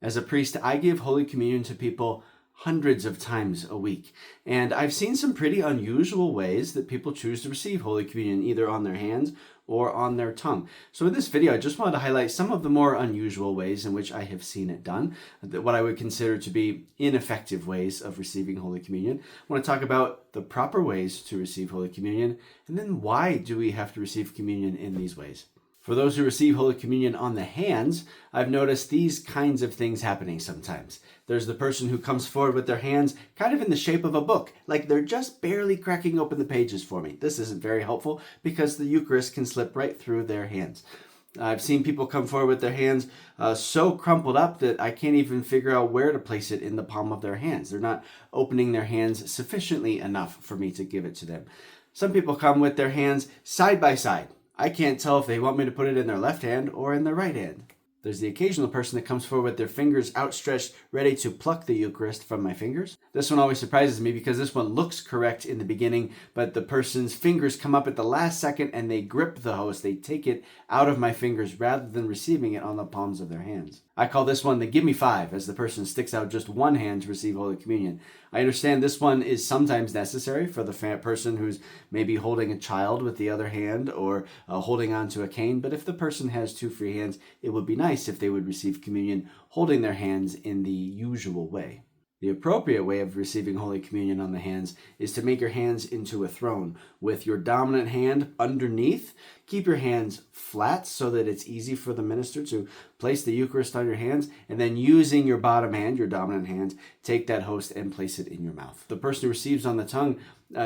As a priest, I give Holy Communion to people hundreds of times a week. And I've seen some pretty unusual ways that people choose to receive Holy Communion, either on their hands or on their tongue. So in this video, I just wanted to highlight some of the more unusual ways in which I have seen it done, what I would consider to be ineffective ways of receiving Holy Communion. I want to talk about the proper ways to receive Holy Communion, and then why do we have to receive communion in these ways? For those who receive Holy Communion on the hands, I've noticed these kinds of things happening sometimes. There's the person who comes forward with their hands kind of in the shape of a book, like they're just barely cracking open the pages for me. This isn't very helpful because the Eucharist can slip right through their hands. I've seen people come forward with their hands so crumpled up that I can't even figure out where to place it in the palm of their hands. They're not opening their hands sufficiently enough for me to give it to them. Some people come with their hands side by side. I can't tell if they want me to put it in their left hand or in their right hand. There's the occasional person that comes forward with their fingers outstretched, ready to pluck the Eucharist from my fingers. This one always surprises me because this one looks correct in the beginning, but the person's fingers come up at the last second and they grip the host. They take it out of my fingers rather than receiving it on the palms of their hands. I call this one the give me five, as the person sticks out just one hand to receive Holy Communion. I understand this one is sometimes necessary for the person who's maybe holding a child with the other hand or holding onto a cane, but if the person has two free hands, it would be nice if they would receive communion holding their hands in the usual way. The appropriate way of receiving Holy Communion on the hands is to make your hands into a throne with your dominant hand underneath. Keep your hands flat so that it's easy for the minister to place the Eucharist on your hands, and then using your bottom hand, your dominant hand, take that host and place it in your mouth. The person who receives on the tongue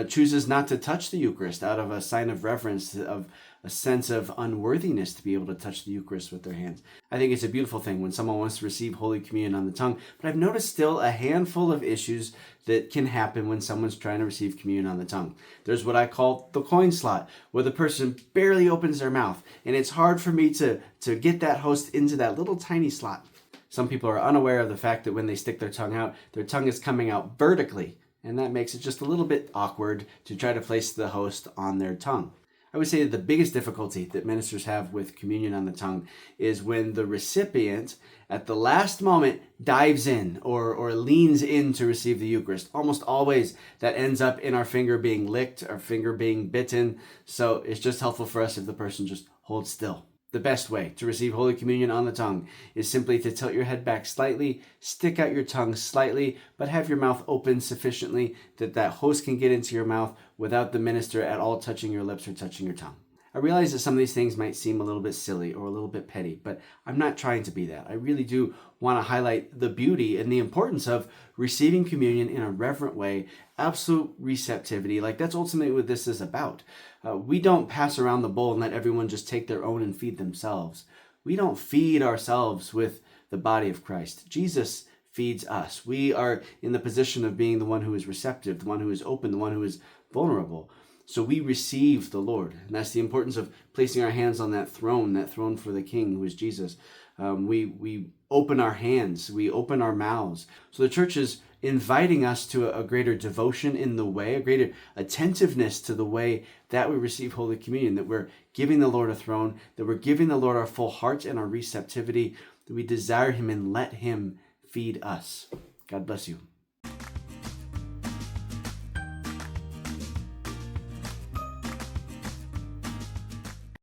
chooses not to touch the Eucharist out of a sign of reverence, of a sense of unworthiness to be able to touch the Eucharist with their hands. I think it's a beautiful thing when someone wants to receive Holy Communion on the tongue, but I've noticed still a handful of issues that can happen when someone's trying to receive communion on the tongue. There's what I call the coin slot, where the person barely opens their mouth, and it's hard for me to get that host into that little tiny slot. Some people are unaware of the fact that when they stick their tongue out, their tongue is coming out vertically, and that makes it just a little bit awkward to try to place the host on their tongue. I would say that the biggest difficulty that ministers have with communion on the tongue is when the recipient at the last moment dives in or leans in to receive the Eucharist. Almost always that ends up in our finger being licked, our finger being bitten. So it's just helpful for us if the person just holds still. The best way to receive Holy Communion on the tongue is simply to tilt your head back slightly, stick out your tongue slightly, but have your mouth open sufficiently that that host can get into your mouth without the minister at all touching your lips or touching your tongue. I realize that some of these things might seem a little bit silly or a little bit petty, but I'm not trying to be that. I really do want to highlight the beauty and the importance of receiving communion in a reverent way, absolute receptivity. Like that's ultimately what this is about. We don't pass around the bowl and let everyone just take their own and feed themselves. We don't feed ourselves with the body of Christ. Jesus feeds us. We are in the position of being the one who is receptive, the one who is open, the one who is vulnerable. So we receive the Lord. And that's the importance of placing our hands on that throne for the King, who is Jesus. We open our hands, we open our mouths. So the church is inviting us to a greater devotion in the way, a greater attentiveness to the way that we receive Holy Communion, that we're giving the Lord a throne, that we're giving the Lord our full heart and our receptivity, that we desire Him and let Him feed us. God bless you.